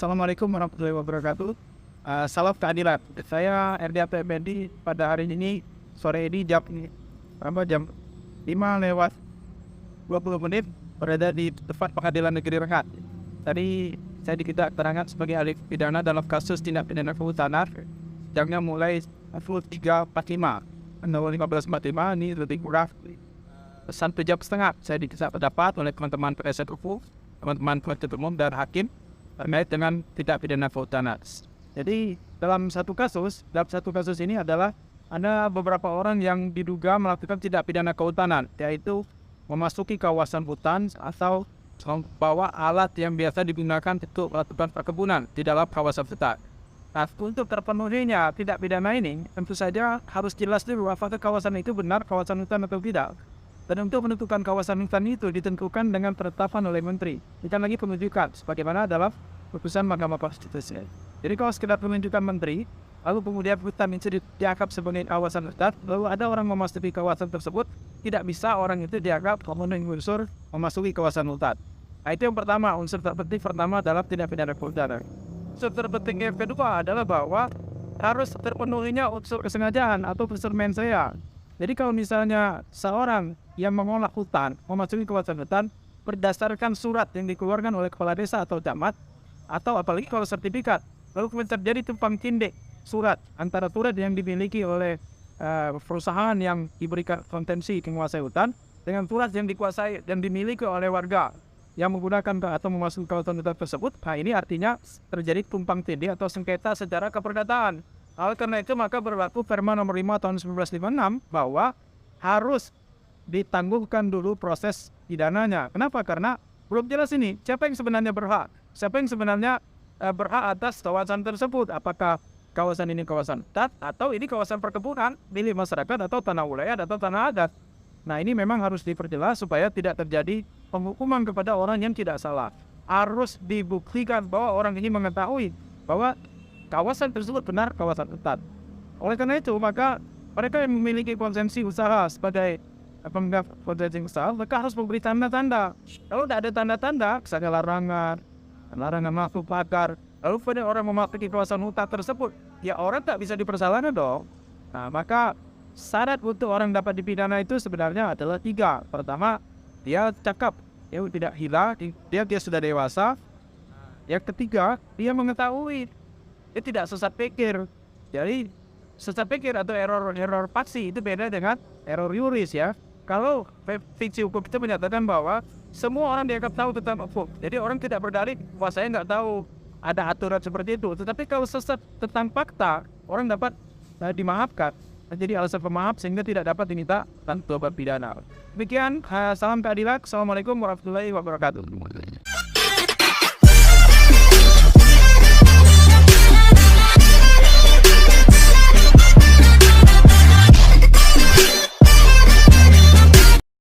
Assalamualaikum warahmatullahi wabarakatuh. Salam keadilan. Saya RDAP Effendi pada hari ini sore ini jam 5:20 berada di tempat pengadilan negeri Rengat. Tadi saya diminta keterangan sebagai ahli pidana dalam kasus tindak pidana kehutanan. Jamnya mulai pukul 3.45. 15.45 ini lebih kurang 1 jam setengah. Saya diminta pendapat oleh teman-teman penasihat hukum, teman-teman penuntut umum dan hakim terkait dengan tindak pidana kehutanan. Jadi dalam satu kasus ini adalah ada beberapa orang yang diduga melakukan tindak pidana kehutanan, yaitu memasuki kawasan hutan atau membawa alat yang biasa digunakan untuk melakukan perkebunan di dalam kawasan hutan. Nah, untuk terpenuhinya tindak pidana ini, tentu saja harus jelas dulu apakah kawasan itu benar kawasan hutan atau tidak. Dan untuk menentukan kawasan hutan itu ditentukan dengan penetapan oleh menteri. Bukan lagi penunjukan, sebagaimana dalam putusan Mahkamah Konstitusi. Jadi kalau sekedar penunjukan menteri, lalu kemudian hutan itu dianggap sebagai kawasan hutan, lalu ada orang memasuki kawasan tersebut, tidak bisa orang itu dianggap memenuhi unsur memasuki kawasan hutan. Nah, itu yang pertama, unsur terpenting pertama dalam tindak pidana kehutanan. Unsur terpenting yang kedua adalah bahwa harus terpenuhinya unsur kesengajaan atau unsur mens rea. Jadi kalau misalnya seorang yang mengolah hutan, memasuki kawasan hutan, berdasarkan surat yang dikeluarkan oleh kepala desa atau camat, atau apalagi kalau sertifikat, lalu kemudian terjadi tumpang tindih surat antara surat yang dimiliki oleh perusahaan yang diberikan kontensi menguasai hutan dengan surat yang dikuasai dan dimiliki oleh warga yang menggunakan atau memasuki kawasan hutan tersebut. Nah, ini artinya terjadi tumpang tindih atau sengketa secara keperdataan. Oleh karena itu maka berlaku Perma nomor 5 tahun 1956 bahwa harus ditangguhkan dulu proses pidananya. Kenapa? Karena belum jelas ini siapa yang sebenarnya berhak. Siapa yang sebenarnya berhak atas kawasan tersebut. Apakah kawasan ini kawasan hutan atau ini kawasan perkebunan milik masyarakat atau tanah wilayah atau tanah adat. Nah, ini memang harus diperjelas supaya tidak terjadi penghukuman kepada orang yang tidak salah. Harus dibuktikan bahwa orang ini mengetahui bahwa kawasan tersebut benar kawasan hutan. Oleh karena itu maka mereka yang memiliki konsensi usaha sebagai pemegang konsensi usaha mereka harus memberi tanda-tanda. Kalau tidak ada tanda-tanda, misalnya larangan masuk pagar, lalu pada orang memasuki kawasan hutan tersebut, ya orang tak bisa dipersalahkan dong. Nah, maka syarat untuk orang dapat dipidana itu sebenarnya adalah 3. Pertama, dia cakap, dia tidak gila, dia sudah dewasa. Yang ketiga, dia mengetahui. Dia tidak sesat pikir. Jadi sesat pikir atau error faksi itu beda dengan error yuris ya. Kalau fiksi hukum itu menyatakan bahwa semua orang dianggap tahu tentang hukum. Jadi orang tidak berdalih bahwa saya nggak tahu ada aturan seperti itu. Tetapi kalau sesat tentang fakta, orang dapat dimaafkan. Jadi alasan pemaaf sehingga tidak dapat diminta tanpa pidana. Demikian, salam keadilan. Assalamualaikum warahmatullahi wabarakatuh.